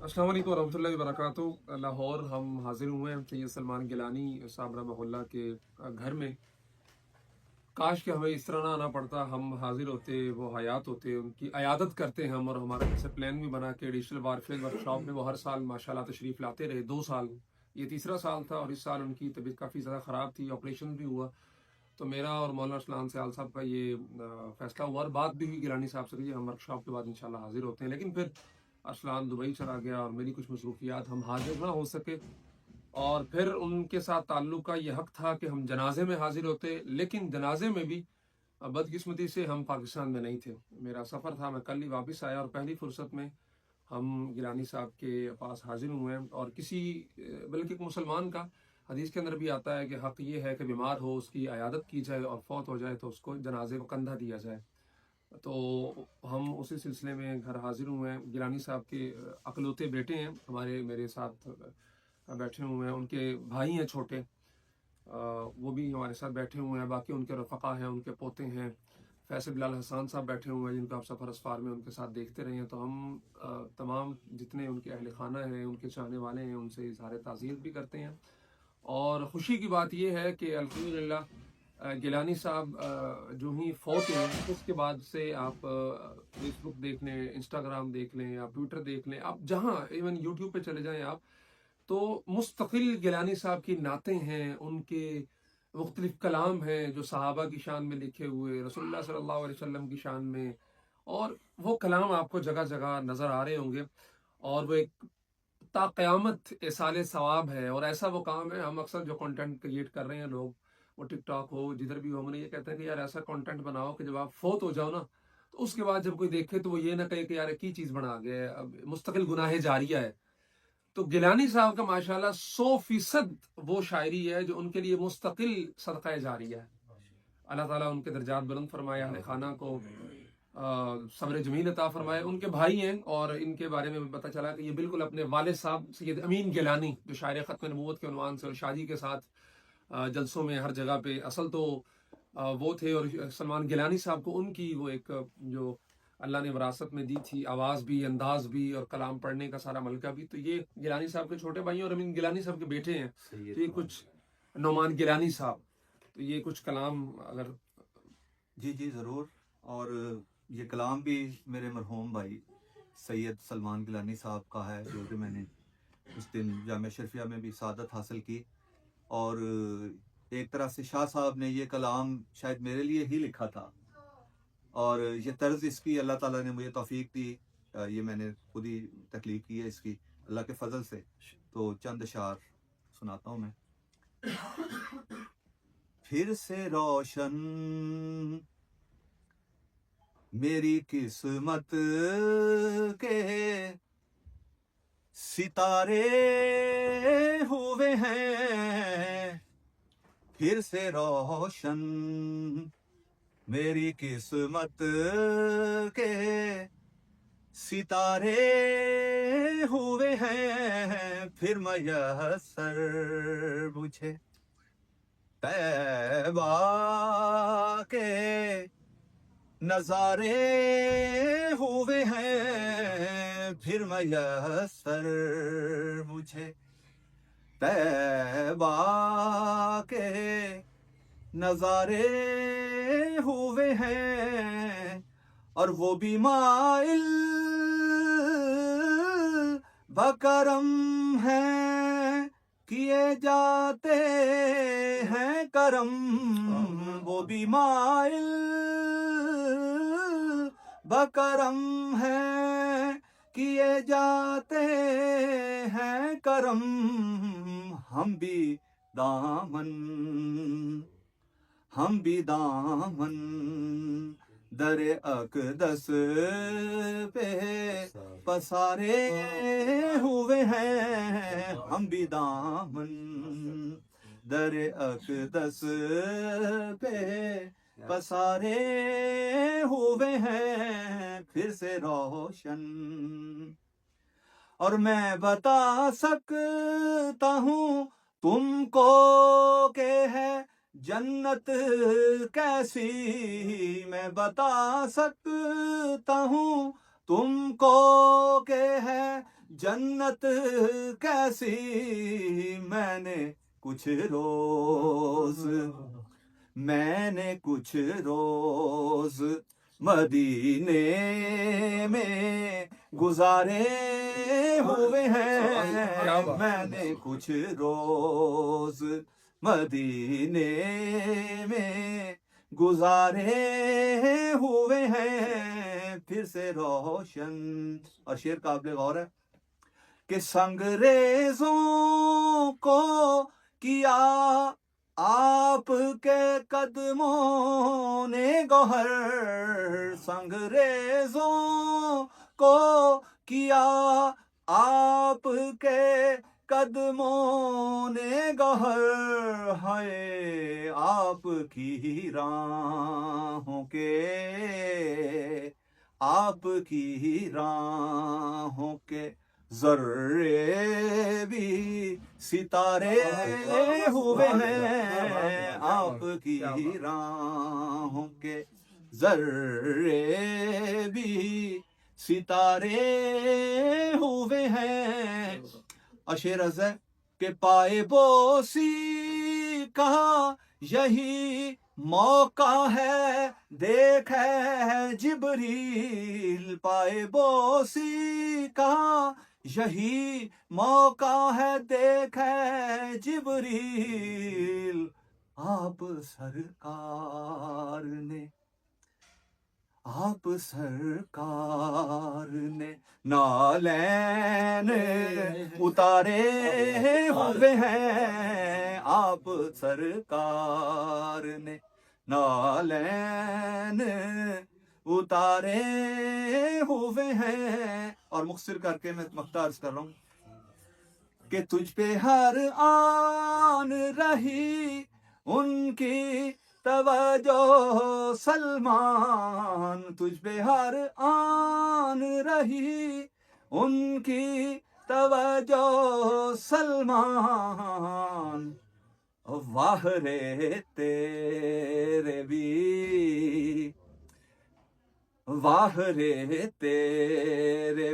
अस्सलाम वालेकुम वरहमतुल्लाहि वबरकातुहू। लाहौर हम हाजिर हुए हैं सैयद सलमान गिलानी साहब रहमहुल्लाह के घर में। काश कि हमें इस तरह ना आना पड़ता, हम हाजिर होते, वो हयात होते, उनकी अयादत करते हैं हम। और हमारा जैसे प्लान भी बना के डिजिटल वारफेयर वर्कशॉप में वो हर साल माशाल्लाह तशरीफ़ लाते रहे। 2 साल, ये तीसरा साल था और इस साल उनकी तबीयत काफ़ी ज़्यादा ख़राब थी, ऑपरेशन भी हुआ। तो मेरा और मौलाना अरसलान सयाल साहब का ये फ़ैसला हुआ और बात भी हुई गिलानी साहब से कि हम वर्कशॉप के बाद इंशाल्लाह हाजिर होते हैं। लेकिन फिर अरसलान दुबई चला गया और मेरी कुछ मसरूफियात, हम हाजिर ना हो सके। और फिर उनके साथ ताल्लुक़ का ये हक़ था कि हम जनाजे में हाजिर होते, लेकिन जनाजे में भी बदकिस्मती से हम पाकिस्तान में नहीं थे। मेरा सफ़र था, मैं कल ही वापस आया और पहली फ़ुर्सत में हम गिलानी साहब के पास हाजिर हुए हैं। और किसी बल्कि एक मुसलमान का हदीस के अंदर भी आता है कि हक़ ये है कि बीमार हो उसकी अयादत की जाए और फौत हो जाए तो उसको जनाजे को कंधा दिया जाए। तो हम उसी सिलसिले में घर हाजिर हुए हैं। गिलानी साहब के अकलौते बेटे हैं हमारे, मेरे साथ बैठे हुए हैं। उनके भाई हैं छोटे, वो भी हमारे साथ बैठे हुए हैं। बाकी उनके रफ़क़ा हैं, उनके पोते हैं। फैसल बिलाल हसन साहब बैठे हुए हैं जिनको आप सफ़र असफ़ार में उनके साथ देखते रहे हैं। तो हम तमाम जितने उनके अहल खाना हैं, उनके चाहने वाले हैं, उनसे इज़हार ताज़ियत भी करते हैं। और ख़ुशी की बात यह है कि अल्हम्दुलिल्लाह गिलानी साहब जो ही फ़ौत हुए उसके बाद से आप फ़ेसबुक देख लें, इंस्टाग्राम देख लें, आप ट्विटर देख लें, आप जहाँ इवन यूट्यूब पे चले जाएँ आप, तो मुस्तक़िल गिलानी साहब की नातें हैं, उनके मुख्तलिफ़ कलाम हैं जो सहाबा की शान में लिखे हुए, रसूलुल्लाह सल्लल्लाहु अलैहि वसल्लम की शान में। और वो कलाम आपको जगह जगह नज़र आ रहे होंगे। और वो एक ता क़यामत एसाले सवाब है। और ऐसा वो काम है, हम अक्सर जो कंटेंट क्रिएट कर रहे हैं लोग, वो टिकटॉक हो जिधर भी हो, हम ये कहते हैं कि यार ऐसा कंटेंट बनाओ कि जब आप फोत हो जाओ ना, तो उसके बाद जब कोई देखे तो वो ये ना कहे कि यार एक ही चीज़ बना गया है, अब मुस्तकिल गुनाह जारिया है। तो गिलानी साहब का माशाल्लाह 100% वो शायरी है जो उनके लिए मुस्तकिल सदका जारिया है। अल्लाह ताला उनके दर्जात बुलंद फरमाए, अहले खाना को सब्र जमील अता फरमाए। उनके भाई हैं और इनके बारे में पता चला कि ये बिल्कुल अपने वालिद साहब सैयद अमीन गिलानी जो शायर ख़त्म नबूवत के उन्वान से और शादी के साथ जलसों में हर जगह पे असल तो वो थे। और सलमान गिलानी साहब को उनकी वो एक जो अल्लाह ने विरासत में दी थी, आवाज़ भी, अंदाज़ भी और कलाम पढ़ने का सारा मलका भी, तो ये गिलानी साहब के छोटे भाई हैं और अमीन गिलानी साहब के बेटे हैं। तो ये कुछ नौमान गिलानी साहब, तो ये कुछ कलाम अगर जी जी ज़रूर। और ये कलाम भी मेरे मरहूम भाई सैयद सलमान गिलानी साहब का है, जो कि मैंने उस दिन जामिया शरीफिया में भी सादत हासिल की। और एक तरह से शाह साहब ने ये कलाम शायद मेरे लिए ही लिखा था, और ये तर्ज इसकी अल्लाह ताला ने मुझे तौफीक दी। ये मैंने खुद ही तकलीफ की है इसकी अल्लाह के फजल से। तो चंद अशार सुनाता हूँ मैं। फिर से रोशन मेरी किस्मत के सितारे हुए हैं, फिर से रोशन मेरी किस्मत के सितारे हुए हैं। फिर मयसर मुझे तैबा के नजारे हुए हैं। फिर मयसर मुझे तैबा के नजारे हुए हैं। और वो भी माइल बकरम है, किए जाते हैं करम। वो भी माइल बकरम है, किए जाते हैं करम। हम भी दामन दरे अकदस पे पसारे हुए हैं। हम भी दामन दरे अकदस पे पसारे हुए हैं। फिर से रोशन और मैं बता सकता हूँ तुमको के है जन्नत कैसी। मैं बता सकता हूँ तुमको के है जन्नत कैसी, मैंने कुछ रोज मदीने में गुजारे हुए हैं। मैंने कुछ रोज मदीने में गुजारे हुए हैं। फिर से रोशन, और शेर काबिल गौर है कि संगरेजों को किया आपके कदमों ने गौहर, संगरेजों को किया आपके कदमों ने गौहर, है आपकी राहों के जर्रे भी सितारे हुए हैं। आपकी राहों के जर्रे भी सितारे हुए हैं। अशेर है के पाए बोसी का यही मौका है, देखे जिब्रील। पाए बोसी का यही मौका है, देखे जिब्रील। आप सरकार ने नालैन उतारे हुए हैं। आप सरकार ने नालैन उतारे हुए हैं। और मुख्तसर करके मैं मक्ता अर्ज कर रहा हूँ कि तुझ पे हर आन रही उनकी तवज्जो सलमान, तुझ पे हर आन रही उनकी तवज्जो सलमान। वाह रे तेरे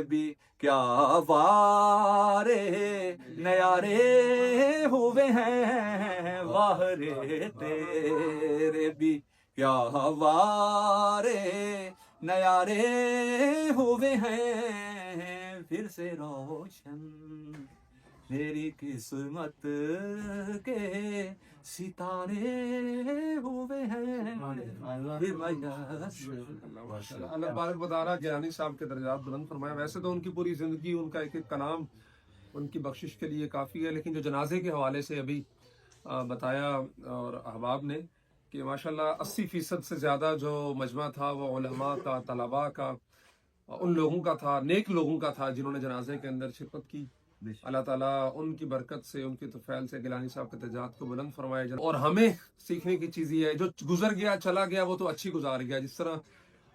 भी क्या वारे नयारे हुए हैं। वाह रे तेरे भी क्या वारे नयारे हुए हैं। फिर से रोशन मेरी किस्मत के सितारे हुए हैं। अल्लाह पाक बतारा गिलानी साहब के दर्जात बुलंद फरमाया। वैसे तो उनकी पूरी जिंदगी, उनका एक एक कलाम उनकी बख्शिश के लिए काफ़ी है, लेकिन जो जनाजे के हवाले से अभी बताया और अहबाब ने कि माशाल्लाह 80% से ज़्यादा जो मजमा था वो उलमा का, तलबा का, उन लोगों का था, नेक लोगों का था जिन्होंने जनाजे के अंदर शिरकत की। अल्लाह ताला उनकी बरकत से, उनके तुफैल से गिलानी साहब के दर्जात को बुलंद फरमाए। और हमें सीखने की चीज़ ये है, जो गुजर गया चला गया वो तो अच्छी गुजार गया। जिस तरह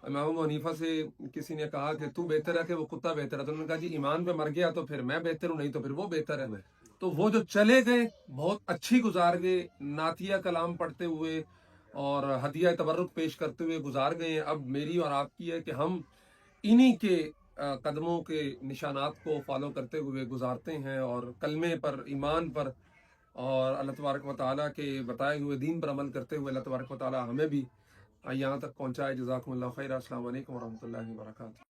इमाम अबू हनीफा से किसी ने कहा कि तू बेहतर है कि वो कुत्ता बेहतर है, तो उन्होंने कहा जी ईमान पे मर गया तो फिर मैं बेहतर हूँ, नहीं तो फिर वो बेहतर है। तो वो जो चले गए बहुत अच्छी गुजार गए, नातिया कलाम पढ़ते हुए और हदिया तबर्रुक पेश करते हुए गुजार गए। अब मेरी और आपकी है कि हम इन्हीं के कदमों के निशानात को फॉलो करते हुए गुजारते हैं और कलमे पर, ईमान पर और अल्लाह तबारक व तआला के बताए हुए दीन पर अमल करते हुए अल्लाह तबारक व तआला हमें भी यहाँ तक पहुँचाए। जज़ाकुमुल्लाह खैर। अस्सलामु अलैकुम व रहमतुल्लाहि व बरकातहू।